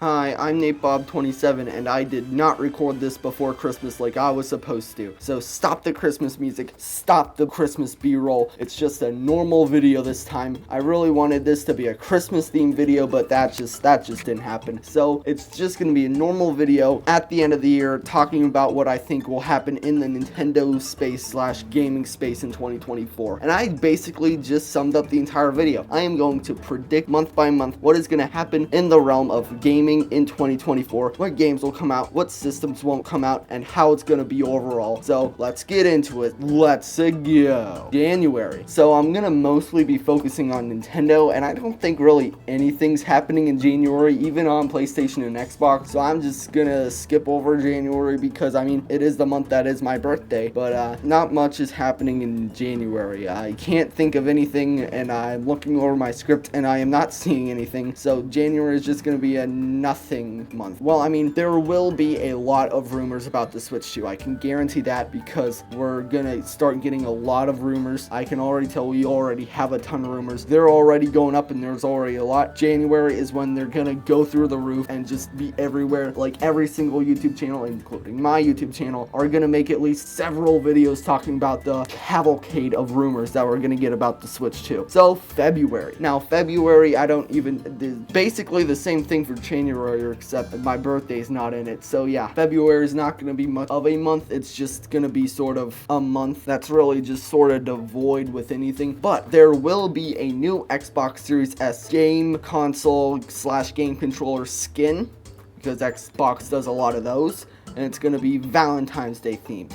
Hi, I'm NateBob27 and I did not record this before Christmas like I was supposed to. So stop the Christmas music, stop the Christmas B-roll. It's just a normal video this time. I really wanted this to be a Christmas themed video, but that just didn't happen. So it's just gonna be a normal video at the end of the year talking about what I think will happen in the Nintendo space / gaming space in 2024. And I basically just summed up the entire video. I am going to predict month by month what is gonna happen in the realm of gaming in 2024, what games will come out, what systems won't come out, and how it's gonna be overall. So let's get into it. Let's go. January. So I'm gonna mostly be focusing on Nintendo, and I don't think really anything's happening in January, even on PlayStation and Xbox. So I'm just gonna skip over January because I mean it is the month that is my birthday, but not much is happening in January. I can't think of anything, and I'm looking over my script and I am not seeing anything. So January is just gonna be a nothing month. Well, I mean, there will be a lot of rumors about the Switch 2. I can guarantee that because we're gonna start getting a lot of rumors. I can already tell we already have a ton of rumors. They're already going up and there's already a lot. January is when they're gonna go through the roof and just be everywhere. Like every single YouTube channel, including my YouTube channel, are gonna make at least several videos talking about the cavalcade of rumors that we're gonna get about the Switch 2. So February. Now February, I don't even, basically the same thing for January, except my birthday's not in it. So yeah, February is not going to be much of a month. It's just going to be sort of a month that's really just sort of devoid with anything. But there will be a new Xbox Series S game console / game controller skin, because Xbox does a lot of those, and it's going to be Valentine's Day themed.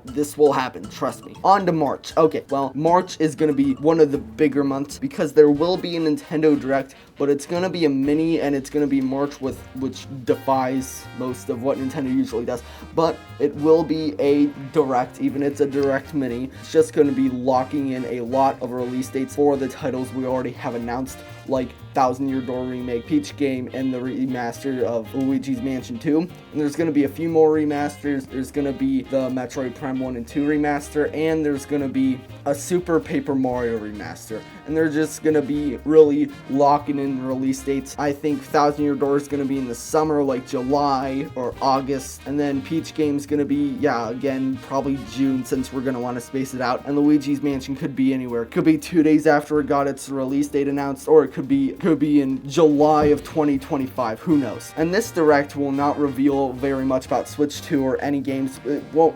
This will happen, trust me. On to March. Okay, well, March is going to be one of the bigger months because there will be a Nintendo Direct, but it's going to be a mini and it's going to be March which defies most of what Nintendo usually does. But it will be a Direct, even it's a Direct mini. It's just going to be locking in a lot of release dates for the titles we already have announced, like Thousand Year Door Remake, Peach Game, and the remaster of Luigi's Mansion 2. And there's going to be a few more remasters. There's going to be the Metroid Prime 1 and 2 remaster, and there's going to be a Super Paper Mario remaster. And they're just going to be really locking in release dates. I think Thousand Year Door is going to be in the summer, like July or August. And then Peach Game's going to be, yeah, again, probably June, since we're going to want to space it out. And Luigi's Mansion could be anywhere. It could be 2 days after it got its release date announced, or it could be in July of 2025. Who knows? And this Direct will not reveal very much about Switch 2 or any games.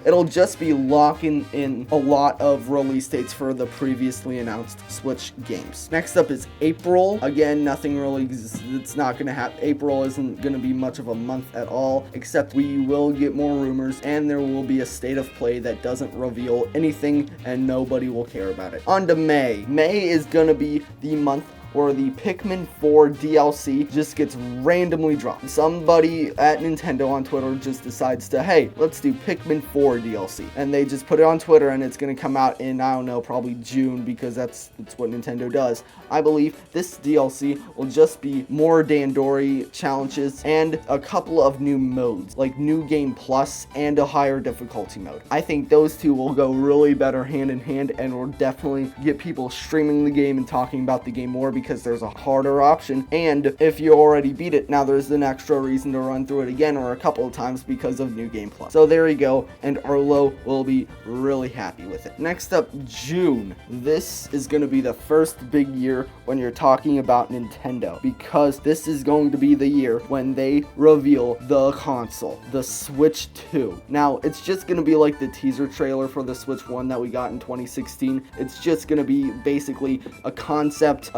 It'll just be locking in a lot of release dates for the previously announced Switch games. Next up is April. Again, nothing really, it's not going to happen. April isn't going to be much of a month at all, except we will get more rumors and there will be a state of play that doesn't reveal anything and nobody will care about it. On to May. May is going to be the month where the Pikmin 4 DLC just gets randomly dropped. Somebody at Nintendo on Twitter just decides to, hey, let's do Pikmin 4 DLC. And they just put it on Twitter and it's gonna come out in, I don't know, probably June, because that's what Nintendo does. I believe this DLC will just be more Dandori challenges and a couple of new modes, like New Game Plus and a higher difficulty mode. I think those two will go really better hand in hand and will definitely get people streaming the game and talking about the game more, because there's a harder option, and if you already beat it, now there's an extra reason to run through it again or a couple of times because of New Game Plus. So there you go, and Arlo will be really happy with it. Next up, June. This is going to be the first big year when you're talking about Nintendo, because this is going to be the year when they reveal the console, the Switch 2. Now, it's just going to be like the teaser trailer for the Switch 1 that we got in 2016. It's just going to be basically a concept,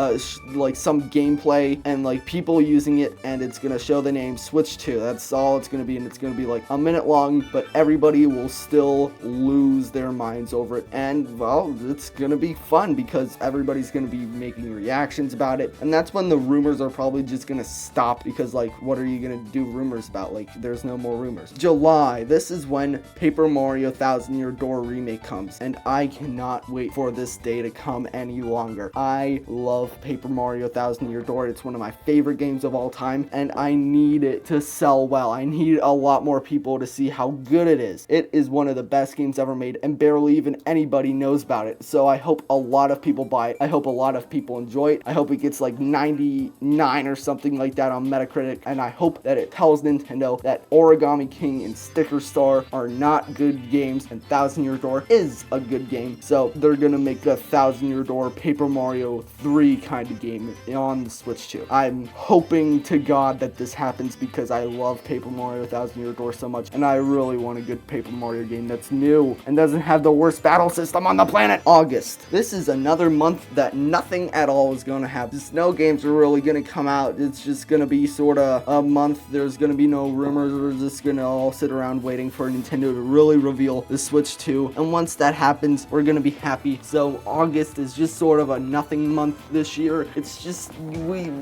like some gameplay and like people using it, and it's gonna show the name Switch 2. That's all it's gonna be, and it's gonna be like a minute long, but everybody will still lose their minds over it. And well, it's gonna be fun because everybody's gonna be making reactions about it, and that's when the rumors are probably just gonna stop, because like, what are you gonna do rumors about? Like, there's no more rumors. July, this is when Paper Mario Thousand Year Door Remake comes, and I cannot wait for this day to come any longer. I love Paper Paper Mario Thousand Year Door. It's one of my favorite games of all time, and I need it to sell well. I need a lot more people to see how good it is. It is one of the best games ever made, and barely even anybody knows about it. So I hope a lot of people buy it. I hope a lot of people enjoy it. I hope it gets like 99 or something like that on Metacritic, and I hope that it tells Nintendo that Origami King and Sticker Star are not good games, and Thousand Year Door is a good game. So they're gonna make a Thousand Year Door Paper Mario 3 kind of game on the Switch 2. I'm hoping to God that this happens because I love Paper Mario Thousand Year Door so much, and I really want a good Paper Mario game that's new and doesn't have the worst battle system on the planet. August. This is another month that nothing at all is gonna happen. Just no games are really gonna come out. It's just gonna be sort of a month. There's gonna be no rumors. We're just gonna all sit around waiting for Nintendo to really reveal the Switch 2, and once that happens, we're gonna be happy. So August is just sort of a nothing month this year. It's just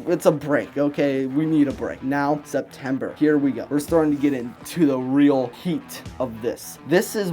it's a break, okay? We need a break. Now September, here we go. We're starting to get into the real heat of this. This is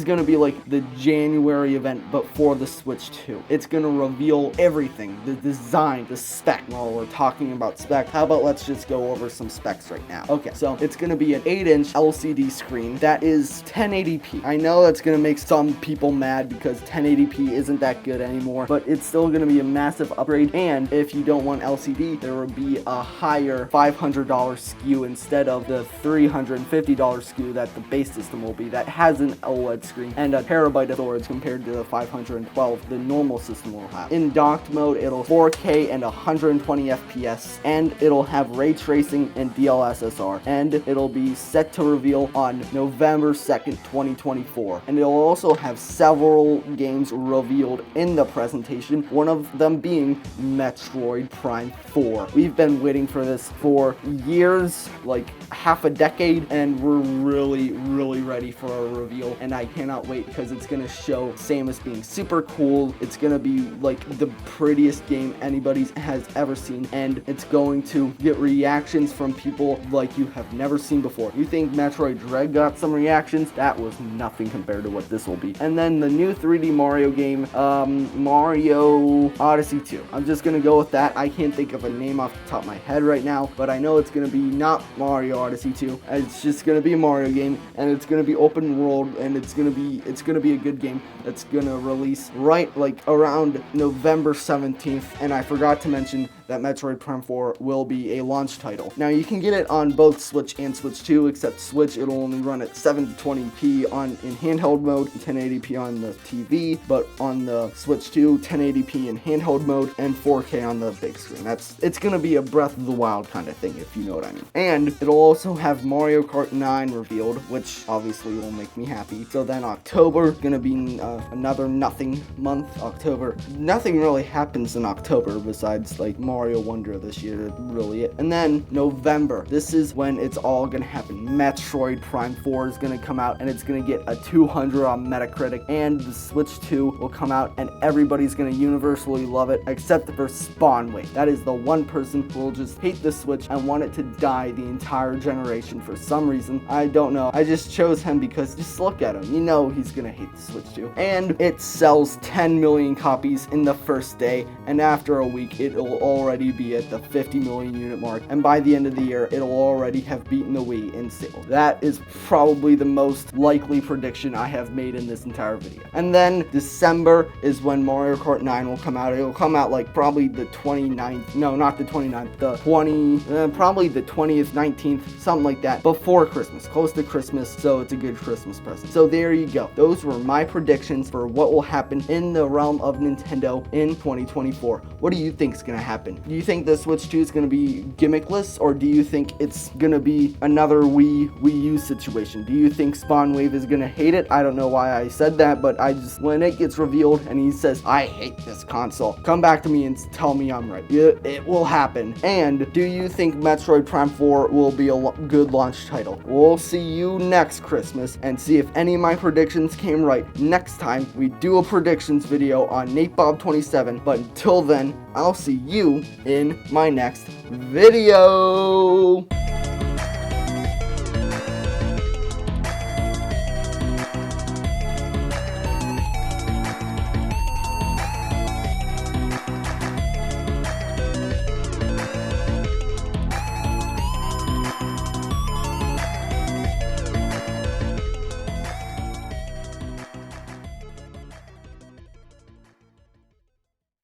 gonna be like the January event, but for the Switch 2. It's gonna reveal everything, the design, the spec. While we're talking about spec, how about let's just go over some specs right now. Okay, so it's gonna be an 8-inch LCD screen that is 1080p. I know that's gonna make some people mad because 1080p isn't that good anymore, but it's still gonna be a massive upgrade. And if you don't want LCD, there will be a higher $500 SKU instead of the $350 SKU that the base system will be, that has an OLED screen and a terabyte of storage compared to the 512 the normal system will have. In docked mode, it'll 4K and 120 FPS, and it'll have ray tracing and DLSSR, and it'll be set to reveal on November 2nd, 2024. And it'll also have several games revealed in the presentation, one of them being Metroid Prime 4. We've been waiting for this for years, like half a decade, and we're really ready for a reveal, and I cannot wait because it's gonna show Samus being super cool. It's gonna be like the prettiest game anybody has ever seen, and it's going to get reactions from people like you have never seen before. You think Metroid Dread got some reactions? That was nothing compared to what this will be. And then the new 3D Mario game, Mario Odyssey 2. I'm just gonna go with that. I can't think of a name off the top of my head right now, but I know it's gonna be not Mario Odyssey 2. It's just gonna be a Mario game, and it's gonna be open world, and it's gonna be a good game that's gonna release right like around November 17th. And I forgot to mention that Metroid Prime 4 will be a launch title. Now you can get it on both Switch and Switch 2, except Switch it'll only run at 720p in handheld mode, 1080p on the TV, but on the Switch 2, 1080p in handheld mode, and 4K on the big screen. It's gonna be a Breath of the Wild kind of thing, if you know what I mean. And it'll also have Mario Kart 9 revealed, which obviously will make me happy. So then October, gonna be another nothing month. October, nothing really happens in October besides like Mario Wonder this year, really it. And then November, this is when it's all gonna happen. Metroid Prime 4 is gonna come out, and it's gonna get a 200 on Metacritic, and the Switch 2 will come out, and everybody's gonna universally love it, except for Spawnwave. That is the one person who will just hate the Switch and want it to die the entire generation for some reason. I don't know. I just chose him because just look at him. You know he's gonna hate the Switch 2. And it sells 10 million copies in the first day, and after a week, it'll already be at the 50 million unit mark, and by the end of the year, it'll already have beaten the Wii in sales. That is probably the most likely prediction I have made in this entire video. And then December is when Mario Kart 9 will come out. It'll come out like probably the 29th, no, not the 29th, probably the 20th, 19th, something like that, before Christmas, close to Christmas, so it's a good Christmas present. So there you go. Those were my predictions for what will happen in the realm of Nintendo in 2024. What do you think is going to happen? Do you think the Switch 2 is going to be gimmickless, or do you think it's going to be another Wii U situation? Do you think Spawnwave is going to hate it? I don't know why I said that, but when it gets revealed and he says, I hate this console, come back to me and tell me I'm right. It will happen. And do you think Metroid Prime 4 will be a good launch title? We'll see you next Christmas and see if any of my predictions came right next time we do a predictions video on NateBob27. But until then, I'll see you in my next video.